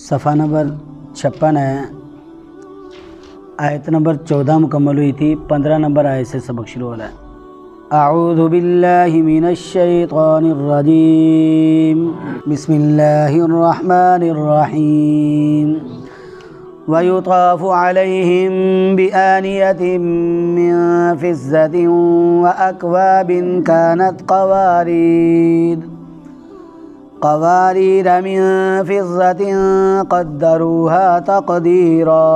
صفحہ نمبر 56 ہے، آیت نمبر 14 مکمل ہوئی تھی، 15 نمبر آیت سے سبق شروع ہو رہا ہے۔ اعوذ باللہ من الشیطان الرجیم، بسم اللہ الرحمن الرحیم۔ وَيُطَافُ عَلَيْهِمْ بِآنِيَةٍ مِّن فِضَّةٍ وَأَكْوَابٍ كَانَتْ قَوَارِيرَ مِن فِضَّةٍ قَدَّرُوهَا تَقْدِيرًا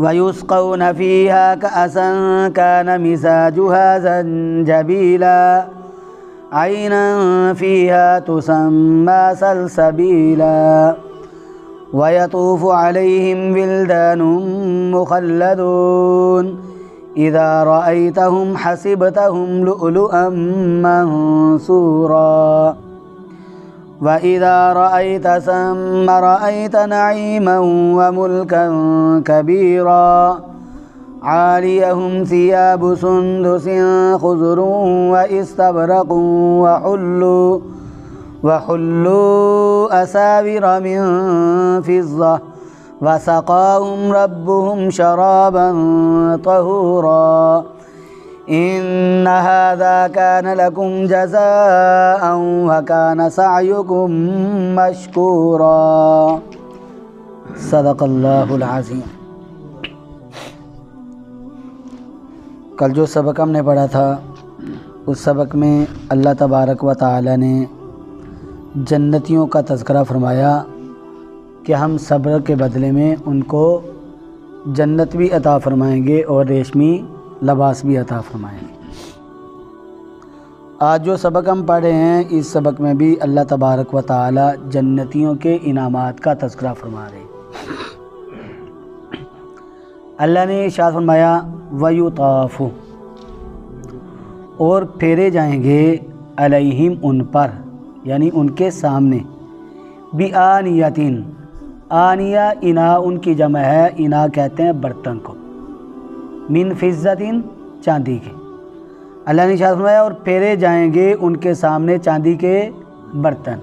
وَيُسْقَوْنَ فِيهَا كَأْسًا كَانَ مِزَاجُهَا زَنجَبِيلًا عَيْنًا فِيهَا تُسَمَّى سَلْسَبِيلًا وَيَطُوفُ عَلَيْهِمْ وِلْدَانٌ مُّخَلَّدُونَ إِذَا رَأَيْتَهُمْ حَسِبْتَهُمْ لُؤْلُؤًا مَّنثُورًا وَإِذَا رَأَيْتَ ثَمَّ رَأَيْتَ نَعِيمًا وَمُلْكًا كَبِيرًا عَالِيَهُمْ ثِيَابُ سُندُسٍ خُضْرٌ وَإِسْتَبْرَقٌ وَحُلُّوا أَسَاوِرَ مِن فِضَّةٍ وَسَقَاهُمْ رَبُّهُمْ شَرَابًا طَهُورًا إِنَّ هَذَا كَانَ لَكُمْ جَزَاءً وَكَانَ سَعْيُكُمْ مَشْكُورًا۔ صدق اللہ العظیم۔ کل جو سبق ہم نے پڑھا تھا اس سبق میں اللہ تبارک و تعالی نے جنتیوں کا تذکرہ فرمایا کہ ہم صبر کے بدلے میں ان کو جنت بھی عطا فرمائیں گے اور ریشمی لباس بھی عطا فرمائیں گے۔ آج جو سبق ہم پڑھے ہیں اس سبق میں بھی اللہ تبارک و تعالی جنتیوں کے انعامات کا تذکرہ فرما رہے ہیں۔ اللہ نے ارشاد فرمایا وَيُطَافُ، اور پھیرے جائیں گے علیہم ان پر، یعنی ان کے سامنے، بِآنِیَةٍ، آنیہ انا ان کی جمع ہے، انا کہتے ہیں برتن کو، من فضۃ چاندی کے۔ اللہ نے ارشاد فرمایا اور پھیرے جائیں گے ان کے سامنے چاندی کے برتن۔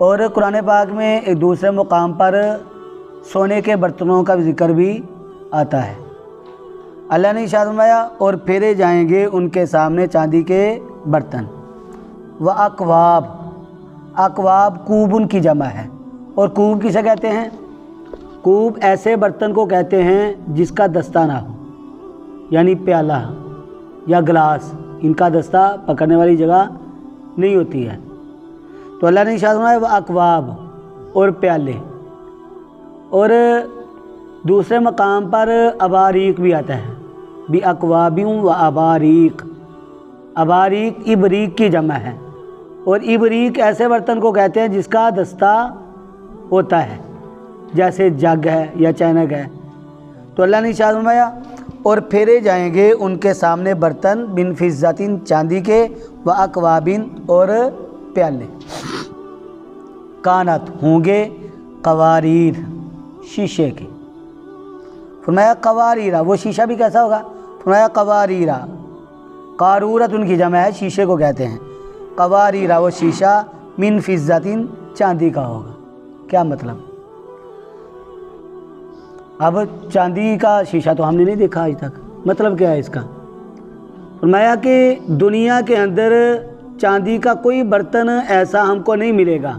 اور قرآن پاک میں ایک دوسرے مقام پر سونے کے برتنوں کا ذکر بھی آتا ہے۔ اللہ نے ارشاد فرمایا اور پھیرے جائیں گے ان کے سامنے چاندی کے برتن، وَأَكْوَابٍ، اکواب کوب ان کی جمع ہے، اور کوب کسے کہتے ہیں؟ کوب ایسے برتن کو کہتے ہیں جس کا دستہ نہ ہو، یعنی پیالہ یا گلاس، ان کا دستہ پکڑنے والی جگہ نہیں ہوتی ہے۔ تو اللہ نے ارشاد فرمایا وہ اکواب، اور پیالے۔ اور دوسرے مقام پر اباریق بھی آتا ہے، بھی اکواب و اباریق، اباریق ابریق کی جمع ہے، اور ابریق ایسے برتن کو کہتے ہیں جس کا دستہ ہوتا ہے، جیسے جگ ہے یا چینک ہے۔ تو اللہ نے ارشاد فرمایا اور پھیرے جائیں گے ان کے سامنے برتن من فضۃ چاندی کے، و اکوابن اور پیالے، کانت ہوں گے، قواریر شیشے کے۔ فرمایا قواریرہ، وہ شیشہ بھی کیسا ہوگا؟ فرمایا قواریرہ، قارورت ان کی جمع ہے، شیشے کو کہتے ہیں، قواریرہ وہ شیشہ، من فضۃ چاندی کا ہوگا۔ کیا مطلب؟ اب چاندی کا شیشہ تو ہم نے نہیں دیکھا آج تک، مطلب کیا ہے اس کا؟ فرمایا کہ دنیا کے اندر چاندی کا کوئی برتن ایسا ہم کو نہیں ملے گا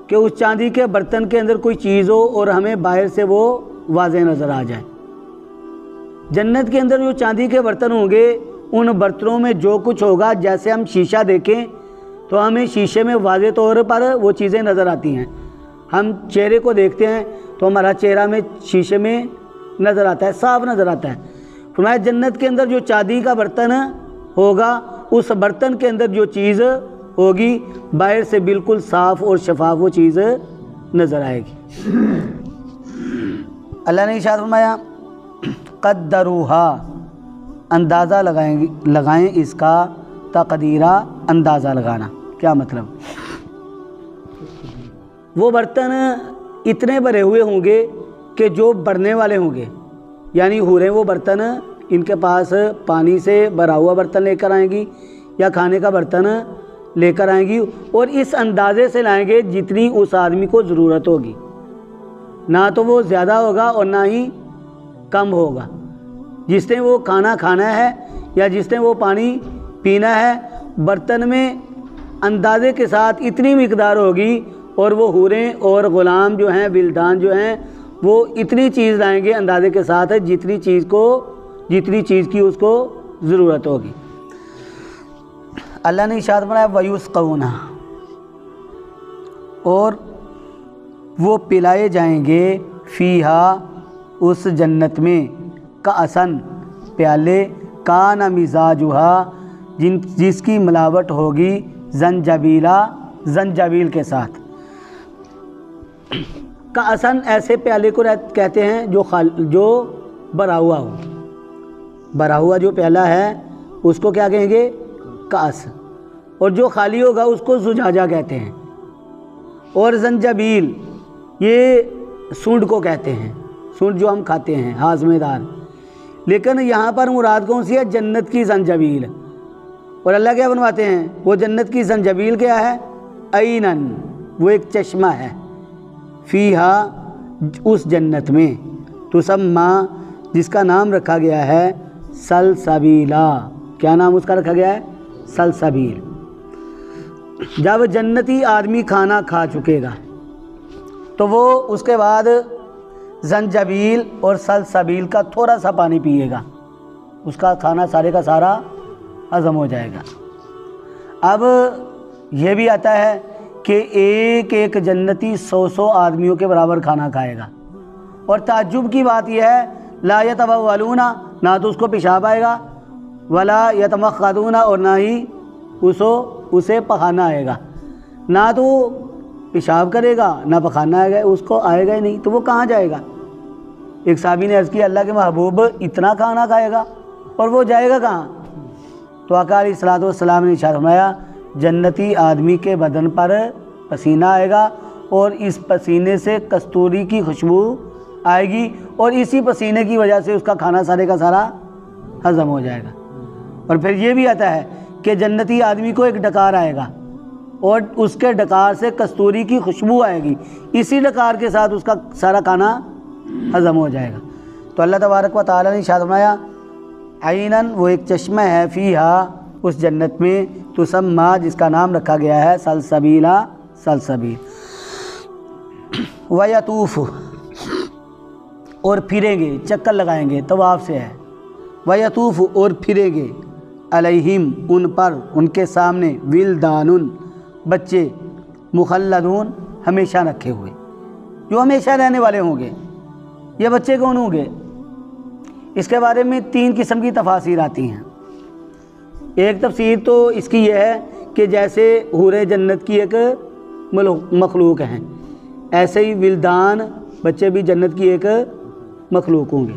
کہ اس چاندی کے برتن کے اندر کوئی چیز ہو اور ہمیں باہر سے وہ واضح نظر آ جائے۔ جنت کے اندر جو چاندی کے برتن ہوں گے ان برتنوں میں جو کچھ ہوگا، جیسے ہم شیشہ دیکھیں تو ہمیں شیشے میں واضح طور پر وہ چیزیں نظر آتی ہیں۔ ہم چہرے کو دیکھتے ہیں تو ہمارا چہرہ میں شیشے میں نظر آتا ہے، صاف نظر آتا ہے۔ فرمایا جنت کے اندر جو چاندی کا برتن ہوگا اس برتن کے اندر جو چیز ہوگی باہر سے بالکل صاف اور شفاف وہ چیز نظر آئے گی۔ اللہ نے ارشاد فرمایا قدروہا، اندازہ لگائیں اس کا، تقدیرہ اندازہ لگانا۔ کیا مطلب؟ وہ برتن اتنے بھرے ہوئے ہوں گے کہ جو بڑھنے والے ہوں گے، یعنی حوریں وہ برتن ان کے پاس پانی سے بھرا ہوا برتن لے کر آئیں گی یا کھانے کا برتن لے کر آئیں گی اور اس اندازے سے لائیں گے جتنی اس آدمی کو ضرورت ہوگی، نہ تو وہ زیادہ ہوگا اور نہ ہی کم ہوگا۔ جس نے وہ کھانا کھانا ہے یا جس نے وہ پانی پینا ہے، برتن میں اندازے کے ساتھ اتنی مقدار ہوگی، اور وہ حوریں اور غلام جو ہیں، ولدان جو ہیں، وہ اتنی چیز لائیں گے اندازے کے ساتھ جتنی چیز کی اس کو ضرورت ہوگی۔ اللہ نے ارشاد فرمایا وَيُسْقَوْنَ، اور وہ پلائے جائیں گے فیہا، اس جنت میں، کأسن، پیالے، کان مزاجہا، جس کی ملاوٹ ہوگی زنجبیل کے ساتھ۔ کأسن ایسے پیالے کو کہتے ہیں جو بھرا ہوا ہو، بھرا ہوا جو پیالہ ہے اس کو کیا کہیں گے؟ کأس، اور جو خالی ہوگا اس کو زجاجہ کہتے ہیں۔ اور زنجبیل یہ سونڈ کو کہتے ہیں، سونڈ جو ہم کھاتے ہیں ہاضمے دار، لیکن یہاں پر مراد کون سی ہے؟ جنت کی زنجبیل۔ اور اللہ کیا بنواتے ہیں؟ وہ جنت کی زنجبیل کیا ہے؟ عینن، وہ ایک چشمہ ہے، فیہا، اس جنت میں، تسمّا، جس کا نام رکھا گیا ہے سلسبیلا۔ کیا نام اس کا رکھا گیا ہے؟ سلسبیل۔ جب جنتی آدمی کھانا کھا چکے گا تو وہ اس کے بعد زنجبیل اور سلسبیل کا تھوڑا سا پانی پیے گا، اس کا کھانا سارے کا سارا ہضم ہو جائے گا۔ اب یہ بھی آتا ہے کہ ایک ایک جنتی 100 آدمیوں کے برابر کھانا کھائے گا، اور تعجب کی بات یہ ہے لا یتبولون، نہ تو اس کو پیشاب آئے گا، ولا یتمخضون، اور نہ ہی اسے پخانا آئے گا، نہ تو پیشاب کرے گا نہ پخانا آئے گا، اس کو آئے گا ہی نہیں، تو وہ کہاں جائے گا؟ ایک صحابی نے عرض کی اللہ کے محبوب اتنا کھانا کھائے گا اور وہ جائے گا کہاں؟ تو آقا علیہ الصلوۃ والسلام نے ارشاد فرمایا جنتی آدمی کے بدن پر پسینہ آئے گا، اور اس پسینے سے کستوری کی خوشبو آئے گی، اور اسی پسینے کی وجہ سے اس کا کھانا سارے کا سارا ہضم ہو جائے گا۔ اور پھر یہ بھی آتا ہے کہ جنتی آدمی کو ایک ڈکار آئے گا، اور اس کے ڈکار سے کستوری کی خوشبو آئے گی، اسی ڈکار کے ساتھ اس کا سارا کھانا ہضم ہو جائے گا۔ تو اللہ تبارک و تعالیٰ نے ارشاد فرمایا عینن، وہ ایک چشمہ ہے، فیہا، اس جنت میں، تسمّا، جس کا نام رکھا گیا ہے سلسبیلا، سلسبیل۔ وَيَطُوفُ، اور پھریں گے، چکر لگائیں گے، طواف سے ہے، وَيَطُوفُ، اور پھریں گے، علیہم، ان پر، ان کے سامنے، ولدان، بچے، مخلدون، ہمیشہ رکھے ہوئے، جو ہمیشہ رہنے والے ہوں گے۔ یہ بچے کون ہوں گے؟ اس کے بارے میں 3 قسم کی تفاسیر آتی ہیں۔ ایک تفسیر تو اس کی یہ ہے کہ جیسے حور جنت کی ایک مخلوق ہیں، ایسے ہی ولدان، بچے بھی جنت کی ایک مخلوق ہوں گے۔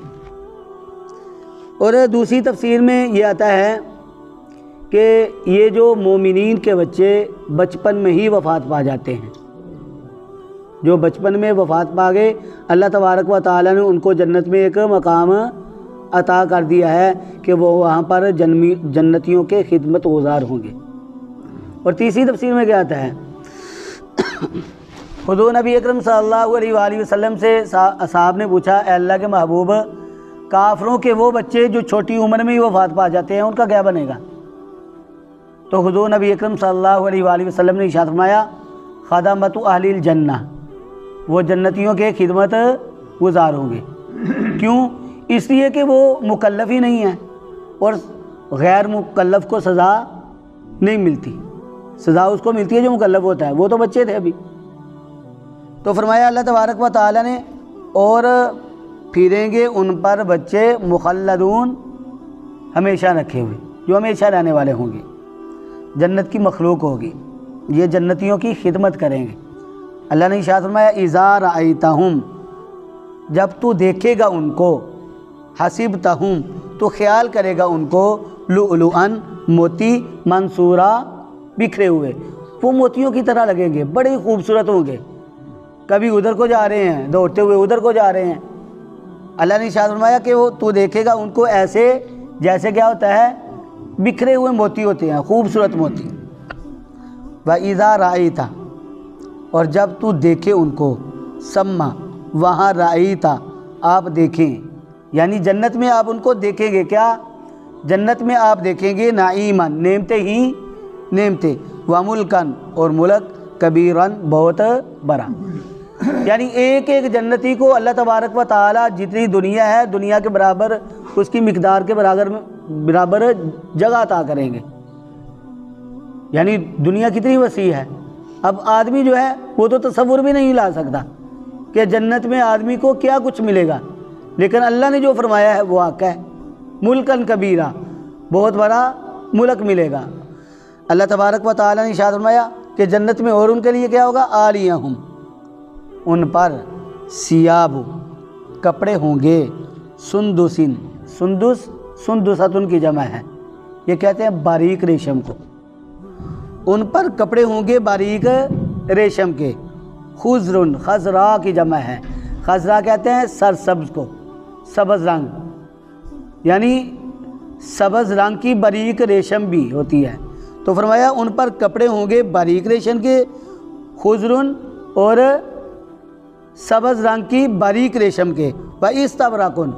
اور دوسری تفسیر میں یہ آتا ہے کہ یہ جو مومنین کے بچے بچپن میں ہی وفات پا جاتے ہیں، جو بچپن میں وفات پا گئے، اللہ تبارک و تعالیٰ نے ان کو جنت میں ایک مقام عطا کر دیا ہے کہ وہ وہاں پر جنتیوں کے خدمت گزار ہوں گے۔ اور تیسری تفسیر میں کیا آتا ہے؟ حضور نبی اکرم صلی اللہ علیہ وآلہ وسلم سے اصحاب نے پوچھا اے اللہ کے محبوب، کافروں کے وہ بچے جو چھوٹی عمر میں ہی وفات پا جاتے ہیں ان کا کیا بنے گا؟ تو حضور نبی اکرم صلی اللہ علیہ وآلہ وسلم نے ارشاد فرمایا خدمت اہل الجنہ، وہ جنتیوں کے خدمت گزار ہوں گے۔ کیوں؟ اس لیے کہ وہ مکلف ہی نہیں ہیں، اور غیر مکلف کو سزا نہیں ملتی، سزا اس کو ملتی ہے جو مکلف ہوتا ہے، وہ تو بچے تھے ابھی۔ تو فرمایا اللہ تبارک و تعالیٰ نے اور پھریں گے ان پر بچے مخلدون، ہمیشہ رکھے ہوئے، جو ہمیشہ رہنے والے ہوں گے، جنت کی مخلوق ہوگی، یہ جنتیوں کی خدمت کریں گے۔ اللہ نے ارشاد فرمایا اذا رأیتہم، جب تو دیکھے گا ان کو، حسبتہم، تو خیال کرے گا ان کو، لؤلؤا، موتی، منصورا، بکھرے ہوئے، وہ موتیوں کی طرح لگیں گے، بڑے ہی خوبصورت ہوں گے، کبھی ادھر کو جا رہے ہیں دوڑتے ہوئے ادھر کو جا رہے ہیں۔ اللہ نے ارشاد فرمایا کہ وہ تو دیکھے گا ان کو ایسے جیسے کیا ہوتا ہے، بکھرے ہوئے موتی ہوتے ہیں، خوبصورت موتی۔ وَإِذَا رَأَيْتَ اور جب تو دیکھے ان کو، سما وہاں رأیت آپ دیکھیں، یعنی جنت میں آپ ان کو دیکھیں گے، کیا جنت میں آپ دیکھیں گے نعیماً نعمتیں ہی نعمتیں، وملکن اور ملک، کبیرن بہت بڑا، یعنی ایک ایک جنتی کو اللہ تبارک و تعالی جتنی دنیا ہے دنیا کے برابر اس کی مقدار کے برابر جگہ عطا کریں گے، یعنی دنیا کتنی وسیع ہے۔ اب آدمی جو ہے وہ تو تصور بھی نہیں لا سکتا کہ جنت میں آدمی کو کیا کچھ ملے گا، لیکن اللہ نے جو فرمایا ہے وہ حق ہے، ملکن کبیرہ بہت بڑا ملک ملے گا۔ اللہ تبارک و تعالی نے ارشاد فرمایا کہ جنت میں اور ان کے لیے کیا ہوگا، عالیہم ان پر سیاب کپڑے ہوں گے، سندسن سندس سندستن کی جمع ہے، یہ کہتے ہیں باریک ریشم کو، ان پر کپڑے ہوں گے باریک ریشم کے، خضرن خضرا کی جمع ہے، خضرا کہتے ہیں سرسبز کو، سبز رنگ، یعنی سبز رنگ کی باریک ریشم بھی ہوتی ہے، تو فرمایا ان پر کپڑے ہوں گے باریک ریشم کے، خضرن اور سبز رنگ کی باریک ریشم کے، وَإِسْتَبْرَقٌ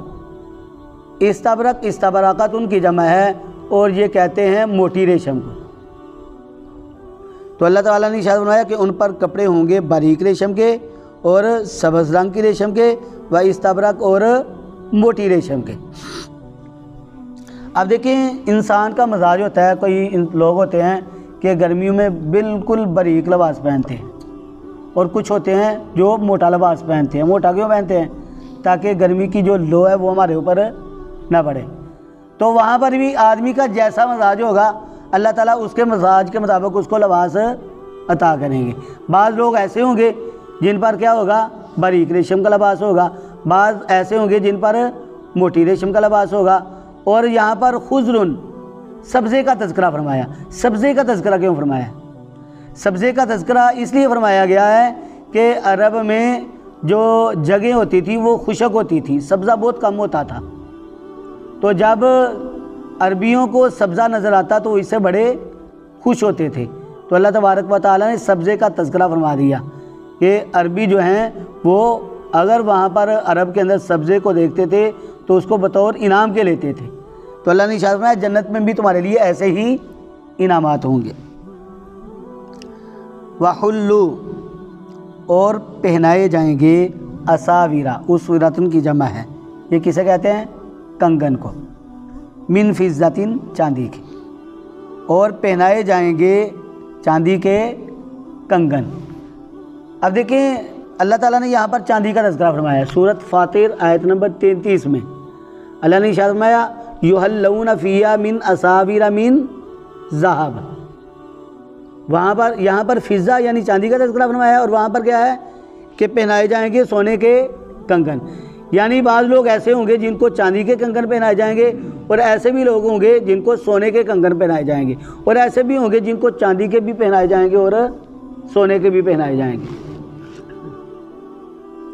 استبرق استبرقاتن کی جمع ہے، اور یہ کہتے ہیں موٹی ریشم کو۔ تو اللہ تعالیٰ نے ارشاد فرمایا کہ ان پر کپڑے ہوں گے باریک ریشم کے اور سبز رنگ کی ریشم کے، وَإِسْتَبْرَقٌ اور موٹی ریشم کے۔ اب دیکھیں انسان کا مزاج ہوتا ہے، کوئی لوگ ہوتے ہیں کہ گرمیوں میں بالکل باریک لباس پہنتے ہیں، اور کچھ ہوتے ہیں جو موٹا لباس پہنتے ہیں۔ موٹا کیوں پہنتے ہیں؟ تاکہ گرمی کی جو لو ہے وہ ہمارے اوپر نہ پڑے۔ تو وہاں پر بھی آدمی کا جیسا مزاج ہوگا اللہ تعالیٰ اس کے مزاج کے مطابق اس کو لباس عطا کریں گے۔ بعض لوگ ایسے ہوں گے جن پر کیا ہوگا، باریک ریشم کا لباس ہوگا، بعض ایسے ہوں گے جن پر موٹی ریشم کا لباس ہوگا، اور یہاں پر خضرن سبزے کا تذکرہ فرمایا۔ سبزے کا تذکرہ کیوں فرمایا؟ سبزے کا تذکرہ اس لیے فرمایا گیا ہے کہ عرب میں جو جگہیں ہوتی تھی وہ خشک ہوتی تھی، سبزہ بہت کم ہوتا تھا، تو جب عربیوں کو سبزہ نظر آتا تو اس سے بڑے خوش ہوتے تھے، تو اللہ تبارک و تعالیٰ نے سبزے کا تذکرہ فرما دیا کہ عربی جو ہیں وہ اگر وہاں پر عرب کے اندر سبزے کو دیکھتے تھے تو اس کو بطور انعام کے لیتے تھے، تو اللہ نے ارشاد فرمایا جنت میں بھی تمہارے لیے ایسے ہی انعامات ہوں گے۔ وَحُلُّوا اور پہنائے جائیں گے، اساورا اسورتن کی جمع ہے، یہ کسے کہتے ہیں؟ کنگن کو، من فضتن چاندی کی، اور پہنائے جائیں گے چاندی کے کنگن۔ اب دیکھیں اللہ تعالیٰ نے یہاں پر چاندی کا تذکرہ فرمایا ہے، سورۃ فاطر آیت نمبر 33 میں اللہ نے ارشاد فرمایا یحلون فیہا من اساور من ذہب، وہاں پر یہاں پر فضہ یعنی چاندی کا تذکرہ فرمایا ہے، اور وہاں پر کیا ہے کہ پہنائے جائیں گے سونے کے کنگن، یعنی بعض لوگ ایسے ہوں گے جن کو چاندی کے کنگن پہنائے جائیں گے، اور ایسے بھی لوگ ہوں گے جن کو سونے کے کنگن پہنائے جائیں گے، اور ایسے بھی ہوں گے جن کو چاندی کے بھی پہنائے جائیں گے اور سونے کے بھی پہنائے جائیں گے۔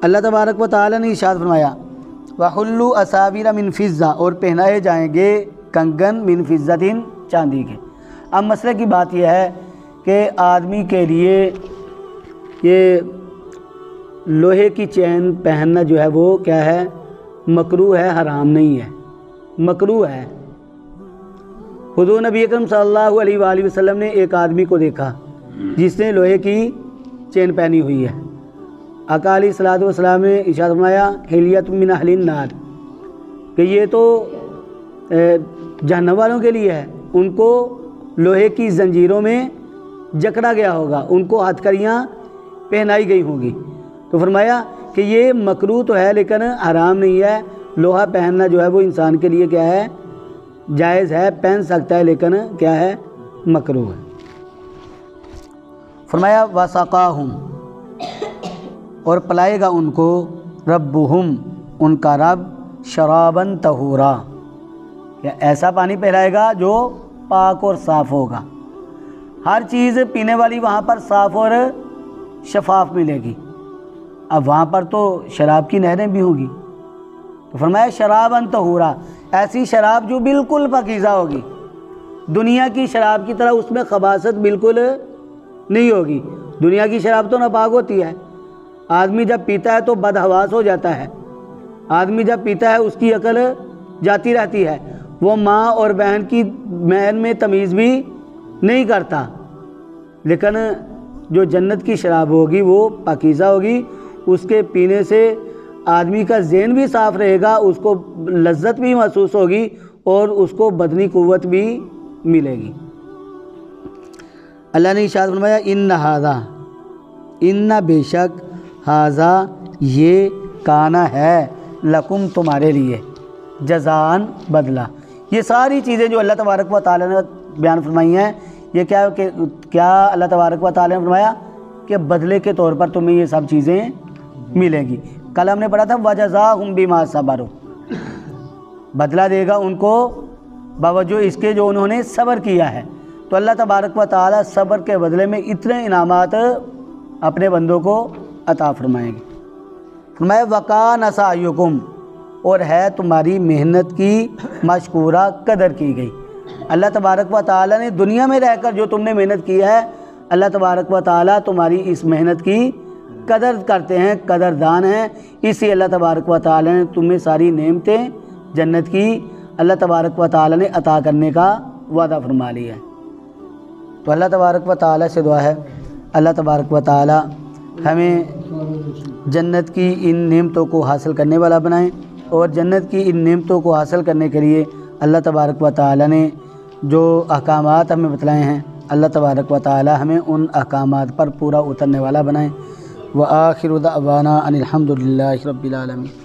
اللہ تبارک و تعالی نے ارشاد فرمایا وَحُلُّوا أَسَاوِرَ مِن فِضَّةٍ اور پہنائے جائیں گے کنگن من فضتن چاندی کے۔ اب مسئلے کی بات یہ ہے کہ آدمی کے لیے یہ لوہے کی چین پہننا جو ہے وہ کیا ہے، مکروہ ہے، حرام نہیں ہے، مکروہ ہے۔ حضور نبی اکرم صلی اللہ علیہ وآلہ وسلم نے ایک آدمی کو دیکھا جس نے لوہے کی چین پہنی ہوئی ہے، آقا علیہ الصلوۃ والسلام نے ارشاد فرمایا حلیۃ من اہل النار، کہ یہ تو جہنم والوں کے لیے ہے، ان کو لوہے کی زنجیروں میں جکڑا گیا ہوگا، ان کو ہتھ کریاں پہنائی گئی ہوں گی۔ تو فرمایا کہ یہ مکروہ تو ہے لیکن حرام نہیں ہے، لوہا پہننا جو ہے وہ انسان کے لیے کیا ہے، جائز ہے، پہن سکتا ہے، لیکن کیا ہے، مکروہ ہے۔ فرمایا وَسَقَاهُمْ اور پلائے گا ان کو، ربہم ان کا رب، شراباً طہورا، کہ ایسا پانی پلائے گا جو پاک اور صاف ہوگا، ہر چیز پینے والی وہاں پر صاف اور شفاف ملے گی۔ اب وہاں پر تو شراب کی نہریں بھی ہوگی، تو فرمایا شراباً طہورا، ایسی شراب جو بالکل پاکیزہ ہوگی، دنیا کی شراب کی طرح اس میں خباثت بالکل نہیں ہوگی۔ دنیا کی شراب تو ناپاک ہوتی ہے، آدمی جب پیتا ہے تو بدحواس ہو جاتا ہے، آدمی جب پیتا ہے اس کی عقل جاتی رہتی ہے، وہ ماں اور بہن کی بہن میں تمیز بھی نہیں کرتا۔ لیکن جو جنت کی شراب ہوگی وہ پاکیزہ ہوگی، اس کے پینے سے آدمی کا ذہن بھی صاف رہے گا، اس کو لذت بھی محسوس ہوگی اور اس کو بدنی قوت بھی ملے گی۔ اللہ نے ارشاد فرمایا ان ھذا، ان بے شک، ھذا یہ، کانا ہے، لکم تمہارے لیے، جزان بدلہ۔ یہ ساری چیزیں جو اللہ تبارک و تعالیٰ نے بیان فرمائی ہیں، یہ کیا اللہ تبارک و تعالیٰ نے فرمایا کہ بدلے کے طور پر تمہیں یہ سب چیزیں ملیں گی۔ کل ہم نے پڑھا تھا وَجَزَاهُمْ بِمَا صَبَرُوا، بدلہ دے گا ان کو باوجود اس کے جو انہوں نے صبر کیا ہے۔ تو اللہ تبارک و تعالیٰ صبر کے بدلے میں اتنے انعامات اپنے بندوں کو عطا فرمائیں گے۔ فرمایا وَكَانَ سَعْيُكُمْ، اور ہے تمہاری محنت کی مشکورہ، قدر کی گئی۔ اللہ تبارک و تعالیٰ نے دنیا میں رہ کر جو تم نے محنت کی ہے، اللہ تبارک و تعالیٰ تمہاری اس محنت کی قدر کرتے ہیں، قدردان ہیں، اسی اللہ تبارک و تعالیٰ نے تمہیں ساری نعمتیں جنت کی اللہ تبارک و تعالیٰ نے عطا کرنے کا وعدہ فرما لیا ہے۔ تو اللہ تبارک و تعالیٰ سے دعا ہے اللہ تبارک و تعالیٰ ہمیں جنت کی ان نعمتوں کو حاصل کرنے والا بنائیں، اور جنت کی ان نعمتوں کو حاصل کرنے کے لیے اللہ تبارک و تعالیٰ نے جو احکامات ہمیں بتلائے ہیں، اللہ تبارک و تعالیٰ ہمیں ان احکامات پر پورا اترنے والا بنائیں۔ وآخر دعوانا ان الحمد للہ رب العالمین۔